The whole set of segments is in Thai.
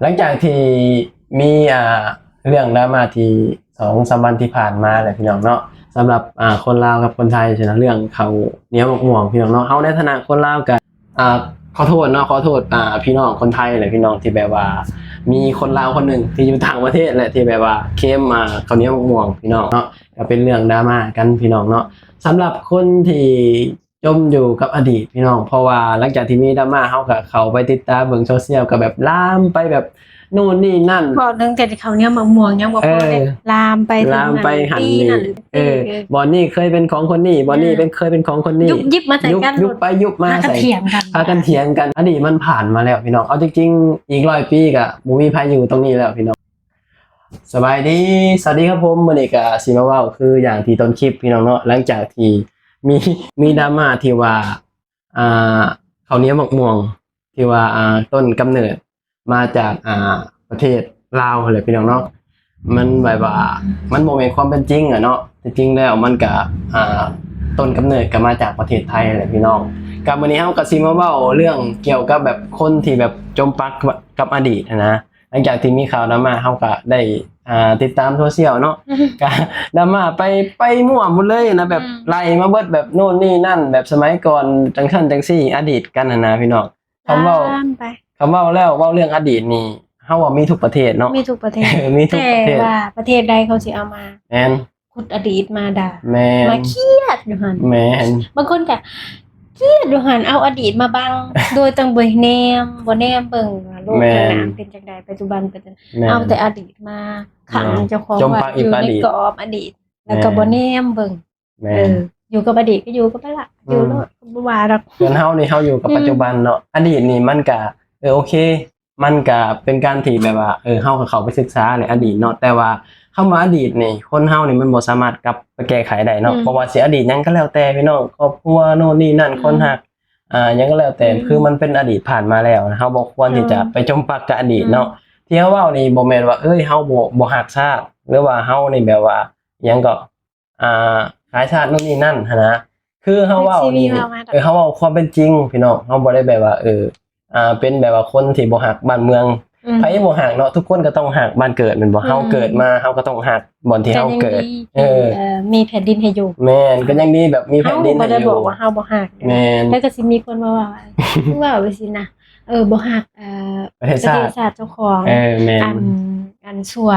หลังจากที่มีเรื่องดราม่าที่2-3 วันที่ผ่านมาแหละพี่น้องเนาะสำหรับคนลาวกับคนไทยใช่นะเรื่องเขาเหนียวม่วงพี่น้องเนาะเฮาในฐานะคนลาวกับขอโทษเนาะขอโทษพี่น้องคนไทยแหละพี่น้องที่แบบว่ามีคนลาวคนหนึ่งที่อยู่ต่างประเทศแหละที่แบบว่าเข้มเขาเหนียวม่วงพี่น้องเนาะก็เป็นเรื่องดราม่ากันพี่น้องเนาะสำหรับคนที่จมอยู่กับอดีตพี่น้องเพราะว่าหลังจากที่มีดราม่าเขากับเขาไปติดตามเบิ่งโซเชียลก็แบบลามไปแบบนู่นนี่นั่นบอกเรื่องแต่เขาเนี่ยมะม่วงยังบ่พอเลยลามไปหันนี่บอนนี่เคยเป็นของคนนี้บอนนี่เคยเป็นของคนนี้ยุบยิบมาใส่กันยุบไปยุบมาใส่เถียงกันพากันเถียงกันอดีตมันผ่านมาแล้วพี่น้องเอาจริงๆอีก100 ปีก็บ่มีใครอยู่ตรงนี้แล้วพี่น้องสบายดีสวัสดีครับผมมื้อนี้ก็สิมาเว้าคืออย่างที่ต้นคลิปพี่น้องเนาะหลังจากที่มีดราม่าที่ว่าข้าวเหนียวมะม่วงที่ว่าต้นกำเนิดมาจากประเทศลาวเลยพี่น้องเนาะมันแบบว่ามันโมเมนต์ความเป็นจริงเนาะจริงๆแล้วมันก็ต้นกำเนิดก็มาจากประเทศไทยเลยพี่น้องกับวันนี้เฮาก็สิมาเว้าเรื่องเกี่ยวกับแบบคนที่แบบจมปักกับอดีตนะหลังจากที่มีข่าวดราม่าเฮาก็ได้ติดตามโซเชียลเนาะก็ดราม่าไปมั่วหมดเลยนะแบบไล่มาเบิดแบบโน่นนี่นั่นแบบสมัยก่อนจังซั่นจังซี่อดีตกันนะพี่น้องคำเว้าแล้วเว้าเรื่องอดีตนี่เฮาว่ามีทุกประเทศเนาะมีทุกประเทศมีทุกประเทศแต่ว่าประเทศใดเขาสิเอามาแม่นขุดอดีตมาด่ามาเครียดอยู่หั่นแม่นบางคนก็เครียดอยู่หั่นเอาอดีตมาบังโดยต้องบ่แนมเบิ่งว่าโลกข้างหน้าเป็นจังไดปัจจุบันเป็นจังเอาแต่อดีตมาขังเจ้าของว่าอยู่ในกรอบอดีตแล้วก็บ่แนมเบิ่งอยู่กับอดีตก็อยู่กับไปละอยู่แล้วบ่ว่าดอกส่วนเฮานี่เฮาอยู่กับปัจจุบันเนาะอดีตนี่มันก็โอเคมันก็เป็นการที่แบบว่าเฮากับเขาไปศึกษาในอดีตเนาะแต่ว่าคำว่าอดีตนี่คนเฮานี่มันบ่สามารถกลับไปแก้ไขได้เนาะเพราะว่าสิอดีตหยังก็แล้วแต่พี่น้องครอบครัวโน่นนี่นั่นคนฮักหยังก็แล้วแต่คือมันเป็นอดีตผ่านมาแล้วนะเฮาบ่ควรที่จะไปจมปักกับอดีตเนาะที่เฮาเว้านี่บ่แม่นว่าเฮาบ่ฮักชาติหรือว่าเฮานี่แบบว่าหยังก็ขายชาติโน่นนี่นั่นหันนะคือเฮาเว้านี่เฮาเว้าความเป็นจริงพี่น้องเฮาบ่ได้แบบว่าเป็นแบบว่าคนที่บ่ฮักบ้านเมืองไผบ่ฮักเนาะทุกคนก็ต้องฮักบ้านเกิดแม่นบ่เฮาเกิดมาเฮาก็ต้องฮักบ่อนที่เฮาเกิดมีแผ่นดินให้อยู่แม่นก็ยังดีแบบมีแผ่นดินให้อยู่เฮาบ่ได้บอกว่าเฮาบ่ฮักแม่นแล้วก็สิมีคนมาว่าไปสินะบ่ฮักประเทศชาติเจ้าของแม่นอันชั่ว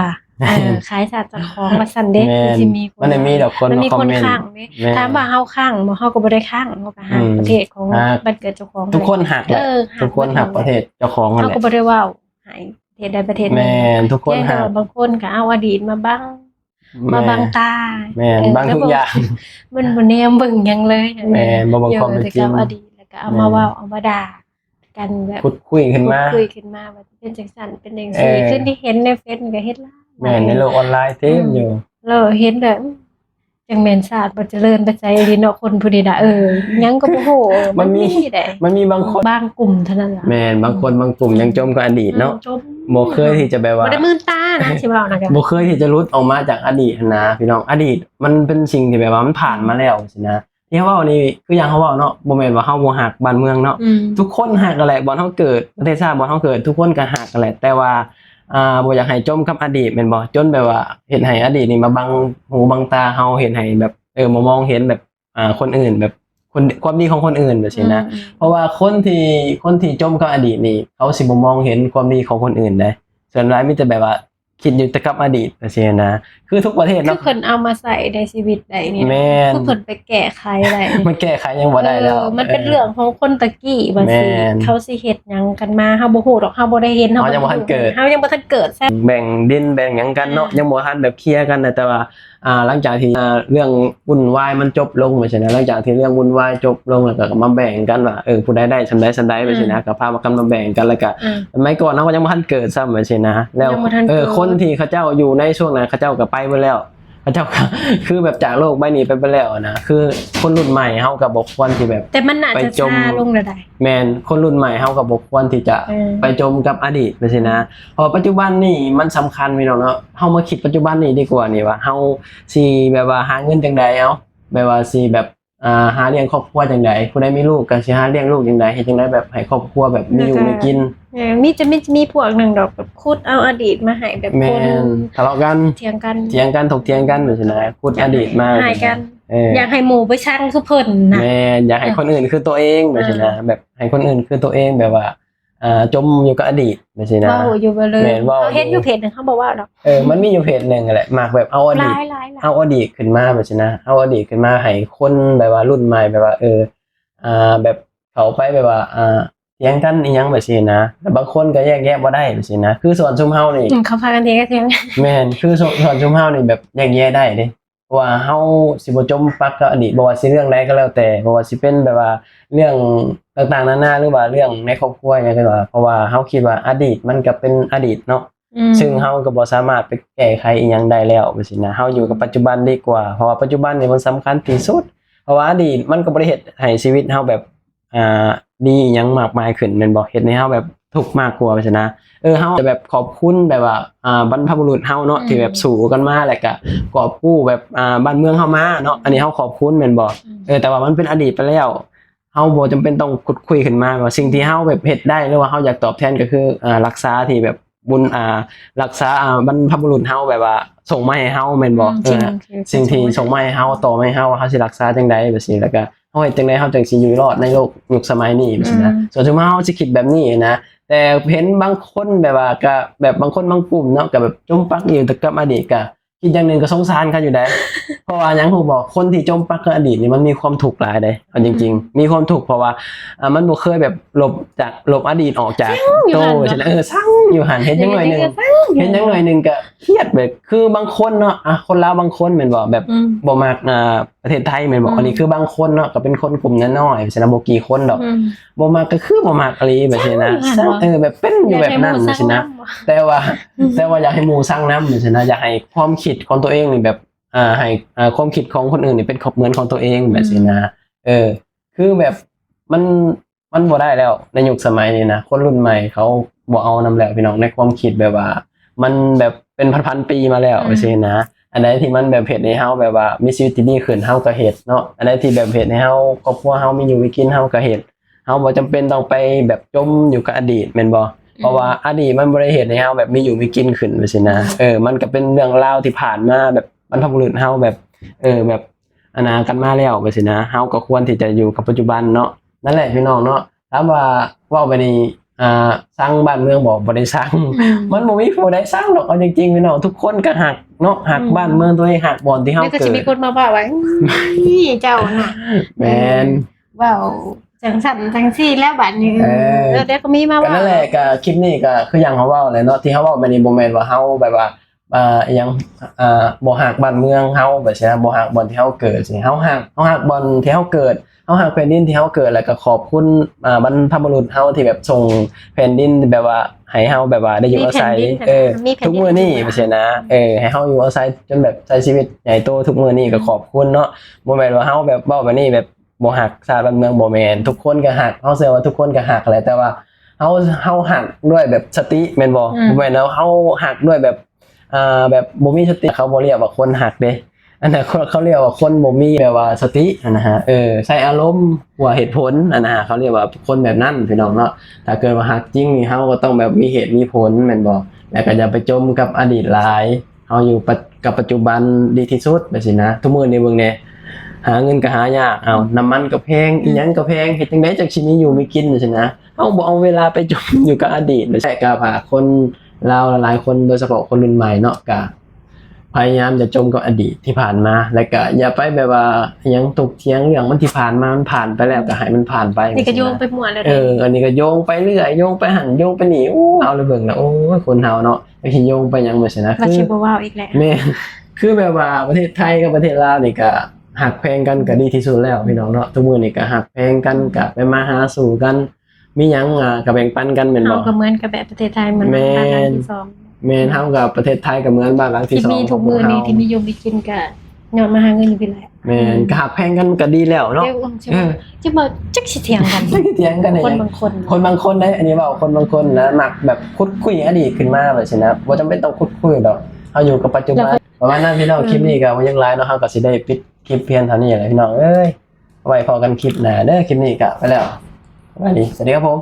ขายชาติเจ้าของว่าซั่นเด้สิมีคนมันมีดอกคนมาคอมเมนต์ข้างเด้ถามว่าเฮาข้างบ่เฮาก็บ่ได้ข้างเฮาก็ฮักประเทศของบ้านเกิดเจ้าของทุกคนฮักแหละทุกคนฮักประเทศเจ้าของนั่นแหละเฮาก็บ่ได้เว้าให้ประเทศใดประเทศนึงแม่นทุกคนฮักบางคนก็เอาอดีตมาบังตาแม่นบางทุกอย่างมันบ่แนมเบิ่งหยังเลยแม่นบ่เบิ่งความเป็นจริงอดีตแล้วก็เอามาเว้าเอามาด่ากันแบบคุยขึ้นมาว่าเป็นจังซั่นเป็นจังซี่ขึ้นที่เห็นในเฟซมันก็เฮ็ดล่ะแม่นในโลกออนไลน์เต็มอยู่เราเห็นแบบจังแม่นศาสตร์บ่เจริญไปใจดีเนาะคนผู้ใดน่ะยังก็บ่ฮู้มันมีบางคนบางกลุ่มเท่านั้นล่ะแม่นบางคนบางกลุ่มยังจมกับอดีตเนาะบ่เคยที่จะแบบว่าบ่ได้มื่นตานะสิเว้านะบ่เคยที่จะหลุดออกมาจากอดีตนะพี่น้องอดีตมันเป็นสิ่งที่แบบว่ามันผ่านมาแล้วสินะที่เฮาเว้านี่คืออย่างเฮาเว้าเนาะบ่แม่นว่าเฮาบ่ฮักบ้านเมืองเนาะทุกคนฮักกันแหละบ่เฮาเกิดประเทศชาติบ่เฮาเกิดทุกคนก็ฮักกันแหละแต่ว่าบ่อยากให้จมกับอดีตแม่นบ่จนแบบว่าเฮ็ดให้อดีตนี่มาบังหูบังตาเฮาเฮ็ดให้แบบมองเห็นแบบคนอื่นแบบคนความดีของคนอื่นแบบนี้นะเพราะว่าคนที่จมกับอดีตนี่เขาสิบ่มองเห็นความดีของคนอื่นได้ส่วนหลายมีแต่แบบว่าคิดอยู่แต่กับอดีตแบบนี้นะคือทุกประเทศเนาะคือเพิ่นเอามาใส่ในชีวิตได้นี่คือเพิ่นไปแก้ไขได้มันแก้ไขยังบ่ได้แล้วมันเป็นเรื่องของคนตะกี้ว่าสิเขาสิเฮ็ดหยังกันมาเฮาบ่ฮู้ดอกเฮาบ่ได้เห็นเฮายังบ่ทันเกิดแบ่งดินแบ่งหยังกันเนาะยังบ่ทันแบบเคลียร์กันแต่ว่าหลังจากที่เรื่องวุ่นวายมันจบลงไปใช่มั้ยหลังจากที่เรื่องวุ่นวายจบลงแล้วก็มาแบ่งกันว่าผู้ใดได้ฉันได้ไปใช่นะก็พากันมาแบ่งกันแล้วก็สมัยก่อนเฮาก็ยังบ่ทันเกิดซ้ำไปใช่นะแล้วคนที่เขาเจ้าอยู่ในช่วงนั้นเขาเจ้าก็ไปหมดแล้วเขาเจ้าคือแบบจากโลกใบนี้ไปแล้วนะคือคนรุ่นใหม่เฮาก็บ่ควรที่แบบแต่มันน่าจะช้าลงได้แม่นคนรุ่นใหม่เฮาก็บ่ควรที่จะไปจมกับอดีตไปใช่นะเพราะปัจจุบันนี่มันสำคัญพี่น้องเนาะเฮามาคิดปัจจุบันนี่ดีกว่านี่ว่าเฮาสิแบบว่าหาเงินจังได๋เอาแบบว่าสิแบบ หาเลี้ยงครอบครัวจังไดผู้ใดมีลูกก็สิหาเลี้ยงลูกจังไดเฮ็ดจังไดแบบให้ครอบครัวแบบมีอยู่มีกินมีพวกหนึ่งดอกแบบคุดเอาอดีตมาให้แบบ แม่ คน นทะเลาะกัน เถียงกัน ถกเถียงกันแบบนี้นะพูดอดีตมา หายกัน อยากให้หมู่ไปช่างคือเพิ่นนะ แม่นอยากให้คนอื่นคือตัวเองแบบนี้นะแบบให้คนอื่นคือตัวเองแบบว่าจมอยู่กับอดีตแบบนี้นะ เว้าอยู่บ่เลย แม่นเว้า เฮ็ดอยู่เพจนึงเขาบอกว่าดอก มันมีอยู่เพจหนึงแหละมากแบบเอาอ ห ดีต ลายๆ เอาอดีตขึ้นมาแบบนี้นะเอาอดีตขึ้นมาให้คนแบบว่ารุ่นใหม่แบบว่าแบบเขาไปแบบว่าเถียงกันอีหยังแบบนี้นะแต่บางคนก็แยกแยะบ่ได้แบบนี้นะคือส่วนชุมเฮานี่ เขาพากันเถียงกันเถียง แม่นคือส่วนชุมเฮานี่แบบแยกแยะได้เด้เพราะว่าเฮาสิบ่จมปักกับอดีตบ่ว่าสิเรื่องใดก็แล้วแต่บ่ว่าสิเป็นแบบว่าเรื่องต่างๆนานาหรือว่าเรื่องในครอบครัวหยังก็ว่าเพราะว่าเฮาคิดว่าอดีตมันก็เป็นอดีตเนาะซึ่งเฮาก็บ่สามารถไปแก้ไขอีหยังได้แล้วว่าซี่นะเฮาอยู่กับปัจจุบันดีกว่าเพราะว่าปัจจุบันนี่มันสำคัญที่สุดเพราะว่าอดีตมันก็บ่ได้เฮ็ดให้ชีวิตเฮาแบบดีอิหยังมากมายขึ้นแม่นบ่เฮ็ดให้เฮาแบบทุกข์มากกว่าว่าซี่นะเฮาจะแบบขอบคุณแบบว่าบรรพบุรุษเฮาเนาะที่แบบสู้กันมาแล้วก็กอบกู้แบบบ้านเมืองเฮามาเนาะอันนี้เฮาขอบคุณแม่นบ่แต่ว่ามันเป็นอดีตไปแล้วเฮาบ่จำเป็นต้องขุดคุยขึ้นมาว่าสิ่งที่เฮาแบบเฮ็ดได้หรือว่าเฮาอยากตอบแทนก็คือรักษาที่แบบบุญรักษาบรรพบุรุษเฮาแบบว่าส่งมาให้เฮาแม่นบ่สิ่งที่ส่งมาให้เฮาต่อมาให้เฮาว่าเฮาสิรักษาจังได๋แบบนี้แล้วก็เฮาเฮ็ดจังได๋เฮาจังสิอยู่รอดในโลกยุคสมัยนี้แบบนี้นะส่วนถึงเฮาสิคิดแบบนี้นะแต่เห็นบางคนแบบว่าก็แบบบางคนบางกลุ่มเนาะก็แบบจมปักอยู่แต่กับอดีตก็คิดอย่างหนึงก็สงสารเขาอยู่ได้ เพราะว่าหยังผมบอกคนที่จมปักกับอดีตนี่มันมีความทุกข์หลายเด้เอาจริงๆมีความทุกข์เพราะว่ามันบ่เคยแบบลบอดีตออกจากโตใช่มั้ยซังอยู่หั่นเฮ็ดจังหน่อยนึงก็เครียดแบบคือบางคนเนาะคนลาวบางคนแม่นบ่แบบบ่มักประเทศไทยแม่นบ่อันนี้คือบางคนเนาะก็เป็นคนกลุ่มน้อยๆฉะนั้นบ่กี่คนดอกบ่มักก็คือบ่มักอีหลีแบบนี้นะแบบเป็นอยู่แบบนั้นจังซี่นะแต่ว่าอยากให้หมู่สร้างนำจังซี่นะอยากให้ความคิดของตัวเองนี่แบบให้ความคิดของคนอื่นนี่เป็นเหมือนของตัวเองแบบนี้นะคือแบบมันบ่ได้แล้วในยุคสมัยนี้นะคนรุ่นใหม่เขาบ่เอานำแล้วพี่น้องในความคิดแบบว่ามันแบบเป็นพันๆปีมาแล้วแบบนี้นะอันใดที่มันแบบเฮ็ดให้เฮาแบบว่ามีชีวิตที่ดีขึ้นเฮาก็เฮ็ดเนาะอันใดที่แบบเฮ็ดให้เฮาครอบครัวเฮามีอยู่มีกินเฮาก็เฮ็ดเฮาบ่จำเป็นต้องไปแบบจมอยู่กับอดีตแม่นบ่เพราะว่าอดีตมันบ่ได้เฮ็ดให้เฮาแบบมีอยู่มีกินขึ้นแบบนี้นะมันก็เป็นเรื่องราวที่ผ่านมาแบบบรรพบุรุษเฮาแบบแบบอนากันมาแล้วแบบนี้นะเฮาก็ควรที่จะอยู่กับปัจจุบันเนาะนั่นแหละพี่น้องเนาะถามว่าเว้าไปนี่สร้างบ้านเมืองบ่ได้สร้างมันบ่มีผู้ใดสร้างดอกเอาจริงๆพี่น้องทุกคนก็ฮักเนาะฮักบ้านเมืองตัวเองฮักบ่อนที่เฮาเกิดก็สิมีคนมาว่าว่านี่เจ้าน่ะ แม่น ว้าวจังสั่นจังซี่แล้วบัดนี้เดี๋ยวก็มีมาว่านั่นแหละก็คลิปนี้ก็คืออย่างเฮาเว้าเลยเนาะที่เฮาเว้าไปนี่บ่แม่นว่าเฮาแบบว่าอีหยังบ่ฮักบ้านเมืองเฮาแบบนี้บ่ฮักบ่อนที่เฮาเกิดสิเฮาฮักบ่อนที่เฮาเกิดเฮาฮักแผ่นดินที่เฮาเกิดแล้วก็ขอบคุณบรรพบุรุษเฮาที่แบบส่งแผ่นดินแบบว่าให้เฮาแบบว่าได้อยู่อาศัยทุกมื้อนี้แบบนี้นะให้เฮาอยู่อาศัยจนแบบใช้ชีวิตใหญ่โตทุกมื้อนี้ก็ขอบคุณเนาะบ่แม่นว่าเฮาแบบเว้าแบบนี้แบบบ่ฮักชาติบ้านเมืองบ่แม่นทุกคนก็ฮักเฮาเชื่อว่าทุกคนก็ฮักแหละแต่ว่าเฮาฮักด้วยแบบสติแม่นบ่แม่นแล้วเฮาฮักด้วยแบบแบบบ่มีสติเขาบ่เรียกว่าคนหักเด้อันนั้นเขาเรียกว่าคนบ่มีแบบว่าสตินะฮะใช้อารมณ์หัวเหตุผลนะฮะเขาเรียกว่าคนแบบนั้นพี่น้องเนาะถ้าเกิดว่าหักจริงนี่เฮาก็ต้องแบบมีเหตุมีผลแม่นบ่แล้วก็อย่าไปจมกับอดีตหลายเฮาอยู่กับปัจจุบันดีที่สุดแบบนี้นะทุกมื้อนี้เบิ่งแน่หาเงินก็หายากน้ำมันก็แพงอีหยังก็แพงเฮ็ดจังได๋จักสิมีอยู่มีกินจังซี่นะเฮาบ่เอาเวลาไปจมอยู่กับอดีตใช่ก็พาคนลาวหลายคนโดยเฉพาะคนรุ่นใหม่เนาะก็พยายามจะจมกับอดีตที่ผ่านมาแล้วก็อย่าไปแบบว่ายังตกเถียงเรื่องมันที่ผ่านมามันผ่านไปแล้วก็ให้มันผ่านไปนี่ก็โยงไปหมดแล้วอันนี้ก็โยงไปเรื่อยโยงไปหันโยงไปนี่เอาเลยเบิ่งแล้วโอ้ยคนเฮาเนาะไปสิโยงไปหยังบ่ซั่นนะคือบ่ว้าวอีกแล้วแม่คือแบบว่าประเทศไทยกับประเทศลาวนี่ก็หักแพงกันก็ดีที่สุดแล้วพี่น้องเนาะทุกมื้อนี่ก็หักแพงกันก็ไปมาหาสู่กันมีหยังก็แบ่งปันกันแม่นบ่ก็เหมือนกับแบบประเทศไทยเหมือนบ้านหลังที่2แม่นเฮากับประเทศไทยก็เหมือนบ้านหลังที่2ที่มีทุกมื้อนี้ที่มีอยู่มีกินก็ย้อนมาหาเงินอยู่พี่แหละแม่นก็หักแพงกันก็ดีแล้วเนาะจะมาจักสิเถียงกันคนบางคนได้อันนี้เว้าคนบางคนนะมักแบบคุดคุยอดีตขึ้นมาแบบนี้นะบ่จำเป็นต้องคุดคุยดอกเฮาอยู่กับปัจจุบันประมาณนั้นพี่น้องคลิปนี้ก็บ่ยังหลายเนาะเฮาก็สิได้ปิดคลิปเพียงเท่านี้แหละพี่น้องเอ้ย ไว้พอกันคลิปหน้าเด้อคลิปนี้ก็ไปแล้วสวัสดีครับผม